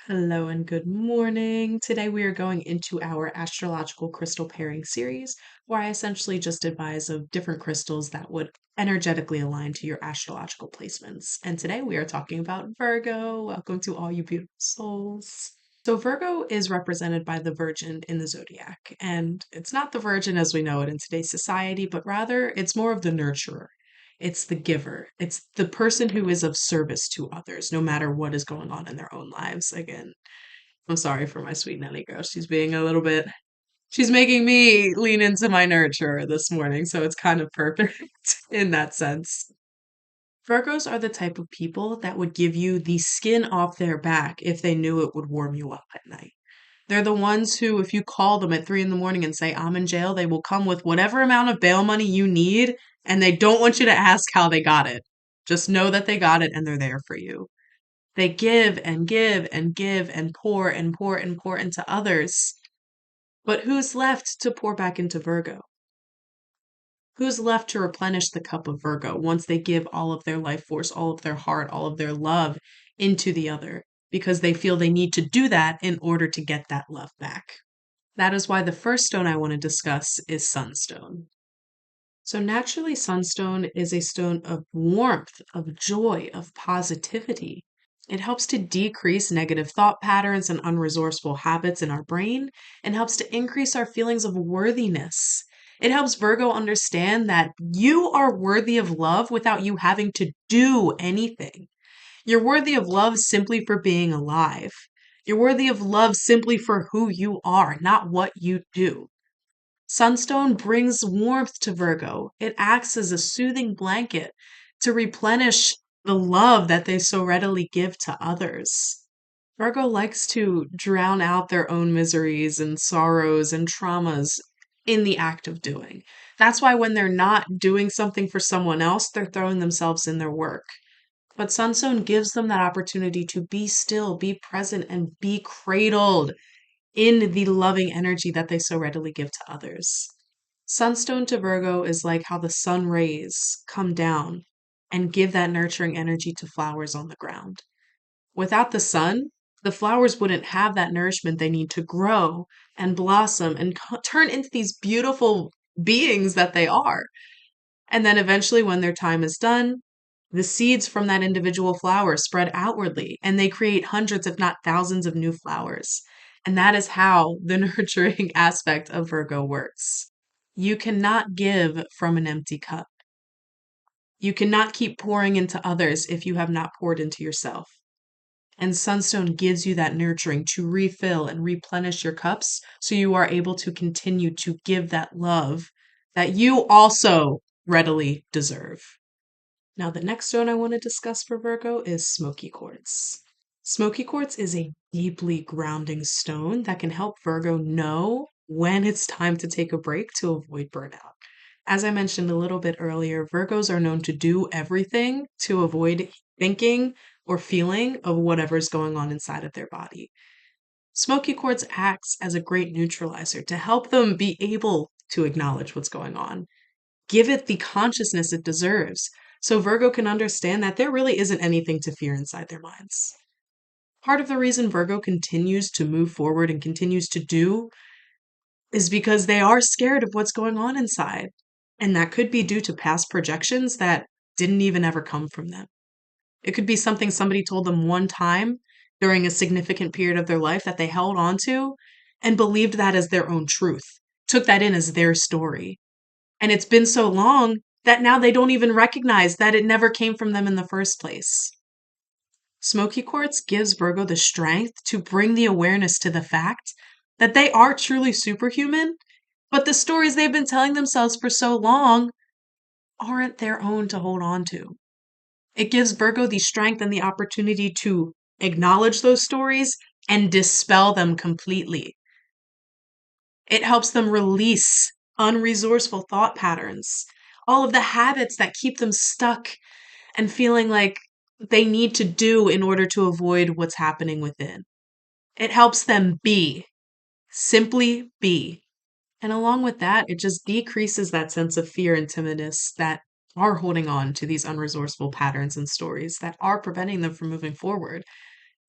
Hello and good morning. Today we are going into our astrological crystal pairing series, where I essentially just advise of different crystals that would energetically align to your astrological placements. And today we are talking about Virgo. Welcome to all you beautiful souls. So, Virgo is represented by the Virgin in the zodiac, and it's not the Virgin as we know it in today's society, but rather it's more of the nurturer. It's the giver. It's the person who is of service to others, no matter what is going on in their own lives. Again, I'm sorry for my sweet Nelly girl. She's being a little bit, she's making me lean into my nurture this morning, so it's kind of perfect in that sense. Virgos are the type of people that would give you the skin off their back if they knew it would warm you up at night. They're the ones who, if you call them at 3 in the morning and say, I'm in jail, they will come with whatever amount of bail money you need, and they don't want you to ask how they got it. Just know that they got it and they're there for you. They give and give and give and pour and pour and pour into others. But who's left to pour back into Virgo? Who's left to replenish the cup of Virgo once they give all of their life force, all of their heart, all of their love into the other? Because they feel they need to do that in order to get that love back. That is why the first stone I want to discuss is Sunstone. So, naturally, Sunstone is a stone of warmth, of joy, of positivity. It helps to decrease negative thought patterns and unresourceful habits in our brain and helps to increase our feelings of worthiness. It helps Virgo understand that you are worthy of love without you having to do anything. You're worthy of love simply for being alive. You're worthy of love simply for who you are, not what you do. Sunstone brings warmth to Virgo. It acts as a soothing blanket to replenish the love that they so readily give to others. Virgo likes to drown out their own miseries and sorrows and traumas in the act of doing. That's why when they're not doing something for someone else, they're throwing themselves in their work. But Sunstone gives them that opportunity to be still, be present, and be cradled in the loving energy that they so readily give to others. Sunstone to Virgo is like how the sun rays come down and give that nurturing energy to flowers on the ground. Without the sun, the flowers wouldn't have that nourishment they need to grow and blossom and turn into these beautiful beings that they are. And then eventually, when their time is done, the seeds from that individual flower spread outwardly and they create hundreds, if not thousands, of new flowers. And that is how the nurturing aspect of Virgo works. You cannot give from an empty cup. You cannot keep pouring into others if you have not poured into yourself. And Sunstone gives you that nurturing to refill and replenish your cups so you are able to continue to give that love that you also readily deserve. Now, the next stone I want to discuss for Virgo is smoky quartz. Smoky quartz is a deeply grounding stone that can help Virgo know when it's time to take a break to avoid burnout. As I mentioned a little bit earlier, Virgos are known to do everything to avoid thinking or feeling of whatever's going on inside of their body. Smoky quartz acts as a great neutralizer to help them be able to acknowledge what's going on. Give it the consciousness it deserves so Virgo can understand that there really isn't anything to fear inside their minds. Part of the reason Virgo continues to move forward and continues to do is because they are scared of what's going on inside. And that could be due to past projections that didn't even ever come from them. It could be something somebody told them one time during a significant period of their life that they held on to and believed that as their own truth, took that in as their story. And it's been so long that now they don't even recognize that it never came from them in the first place. Smoky quartz gives Virgo the strength to bring the awareness to the fact that they are truly superhuman, but the stories they've been telling themselves for so long aren't their own to hold on to. It gives Virgo the strength and the opportunity to acknowledge those stories and dispel them completely. It helps them release unresourceful thought patterns, all of the habits that keep them stuck and feeling like they need to do in order to avoid what's happening within. It helps them be, simply be. And along with that, it just decreases that sense of fear and timidness that are holding on to these unresourceful patterns and stories that are preventing them from moving forward.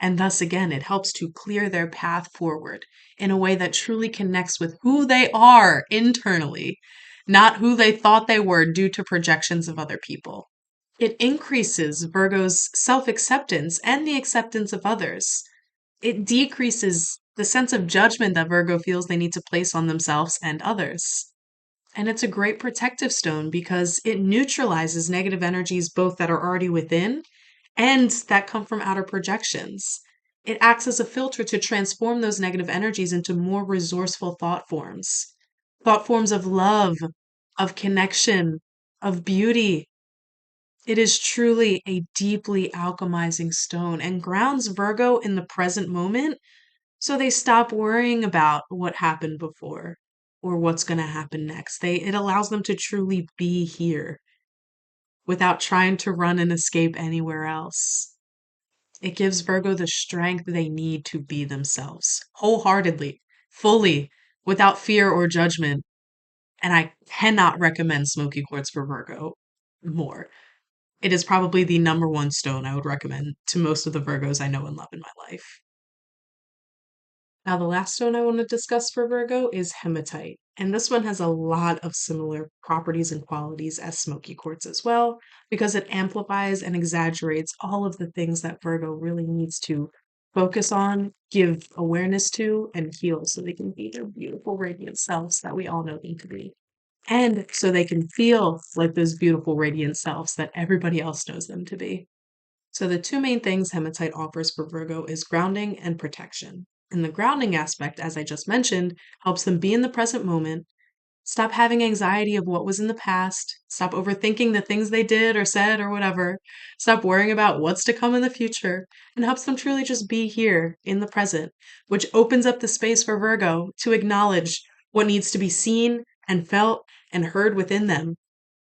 And thus, again, it helps to clear their path forward in a way that truly connects with who they are internally, not who they thought they were due to projections of other people. It increases Virgo's self acceptance and the acceptance of others. It decreases the sense of judgment that Virgo feels they need to place on themselves and others. And it's a great protective stone because it neutralizes negative energies both that are already within and that come from outer projections. It acts as a filter to transform those negative energies into more resourceful thought forms of love, of connection, of beauty. It is truly a deeply alchemizing stone and grounds Virgo in the present moment so they stop worrying about what happened before or what's going to happen next. It allows them to truly be here without trying to run and escape anywhere else. It gives Virgo the strength they need to be themselves, wholeheartedly, fully, without fear or judgment. And I cannot recommend smoky quartz for Virgo more. It is probably the number one stone I would recommend to most of the Virgos I know and love in my life. Now, the last stone I want to discuss for Virgo is hematite. And this one has a lot of similar properties and qualities as smoky quartz as well, because it amplifies and exaggerates all of the things that Virgo really needs to focus on, give awareness to, and heal so they can be their beautiful, radiant selves that we all know them to be. And so they can feel like those beautiful, radiant selves that everybody else knows them to be. So the two main things hematite offers for Virgo is grounding and protection. And the grounding aspect, as I just mentioned, helps them be in the present moment, stop having anxiety of what was in the past, stop overthinking the things they did or said or whatever, stop worrying about what's to come in the future, and helps them truly just be here in the present, which opens up the space for Virgo to acknowledge what needs to be seen and felt and heard within them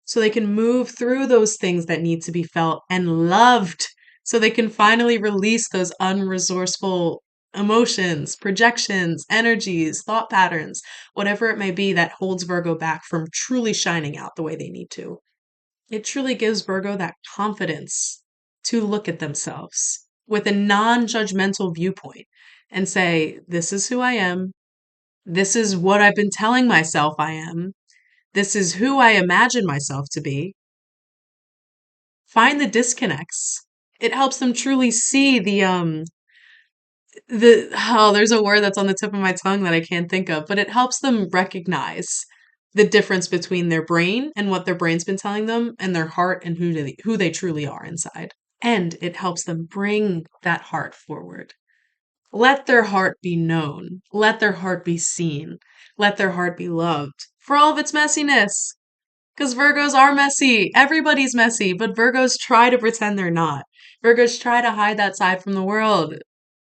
so they can move through those things that need to be felt and loved so they can finally release those unresourceful emotions, projections, energies, thought patterns, whatever it may be that holds Virgo back from truly shining out the way they need to. It truly gives Virgo that confidence to look at themselves with a non judgmental viewpoint and say, this is who I am. This is what I've been telling myself I am. This is who I imagine myself to be. Find the disconnects. It helps them truly see there's a word that's on the tip of my tongue that I can't think of, but it helps them recognize the difference between their brain and what their brain's been telling them and their heart and who they truly are inside. And it helps them bring that heart forward. Let their heart be known. Let their heart be seen. Let their heart be loved for all of its messiness. Because Virgos are messy. Everybody's messy, but Virgos try to pretend they're not. Virgos try to hide that side from the world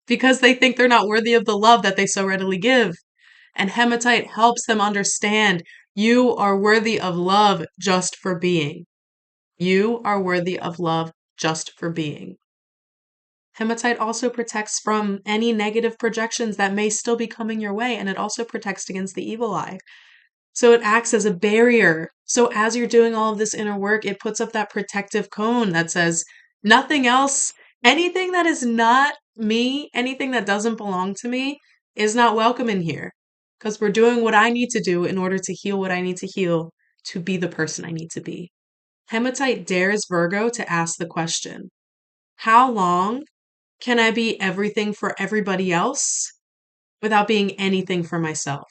because they think they're not worthy of the love that they so readily give. And hematite helps them understand you are worthy of love just for being. You are worthy of love just for being. Hematite also protects from any negative projections that may still be coming your way, and it also protects against the evil eye. So it acts as a barrier. So as you're doing all of this inner work, it puts up that protective cone that says, nothing else, anything that is not me, anything that doesn't belong to me, is not welcome in here. Because we're doing what I need to do in order to heal what I need to heal to be the person I need to be. Hematite dares Virgo to ask the question, how long can I be everything for everybody else without being anything for myself?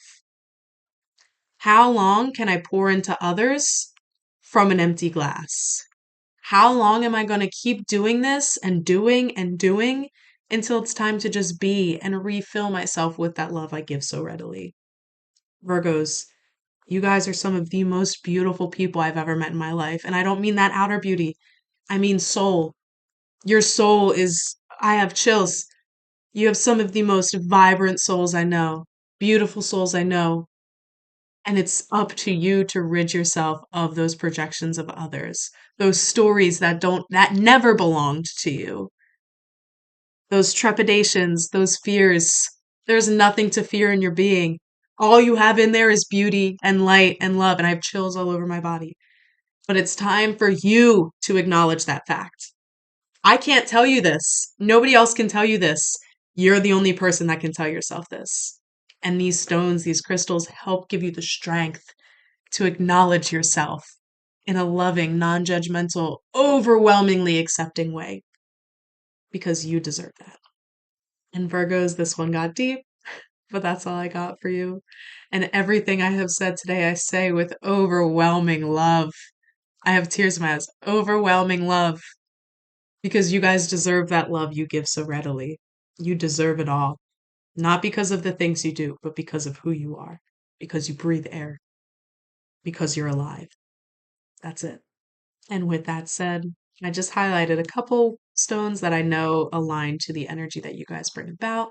How long can I pour into others from an empty glass? How long am I going to keep doing this and doing until it's time to just be and refill myself with that love I give so readily? Virgos, you guys are some of the most beautiful people I've ever met in my life. And I don't mean that outer beauty. I mean soul. Your soul is, I have chills. You have some of the most vibrant souls I know, beautiful souls I know. And it's up to you to rid yourself of those projections of others, those stories that never belonged to you, those trepidations, those fears. There's nothing to fear in your being. All you have in there is beauty and light and love. And I have chills all over my body. But it's time for you to acknowledge that fact. I can't tell you this. Nobody else can tell you this. You're the only person that can tell yourself this. And these stones, these crystals help give you the strength to acknowledge yourself in a loving, non judgmental, overwhelmingly accepting way because you deserve that. And Virgos, this one got deep, but that's all I got for you. And everything I have said today, I say with overwhelming love. I have tears in my eyes. Overwhelming love. Because you guys deserve that love you give so readily. You deserve it all. Not because of the things you do, but because of who you are. Because you breathe air. Because you're alive. That's it. And with that said, I just highlighted a couple stones that I know align to the energy that you guys bring about.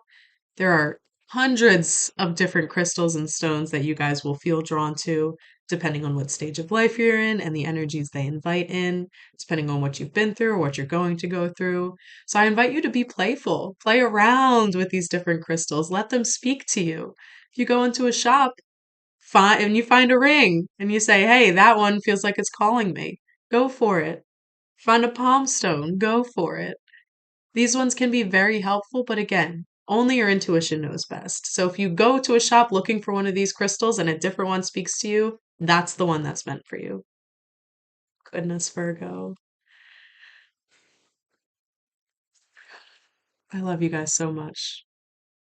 There are hundreds of different crystals and stones that you guys will feel drawn to, depending on what stage of life you're in and the energies they invite in, depending on what you've been through or what you're going to go through. So I invite you to be playful, play around with these different crystals, let them speak to you. If you go into a shop, and you find a ring and you say, hey, that one feels like it's calling me, go for it. Find a palm stone, go for it. These ones can be very helpful, but again, only your intuition knows best. So if you go to a shop looking for one of these crystals and a different one speaks to you, that's the one that's meant for you. Goodness, Virgo. I love you guys so much.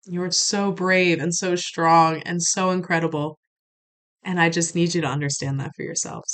You're so brave and so strong and so incredible. And I just need you to understand that for yourselves.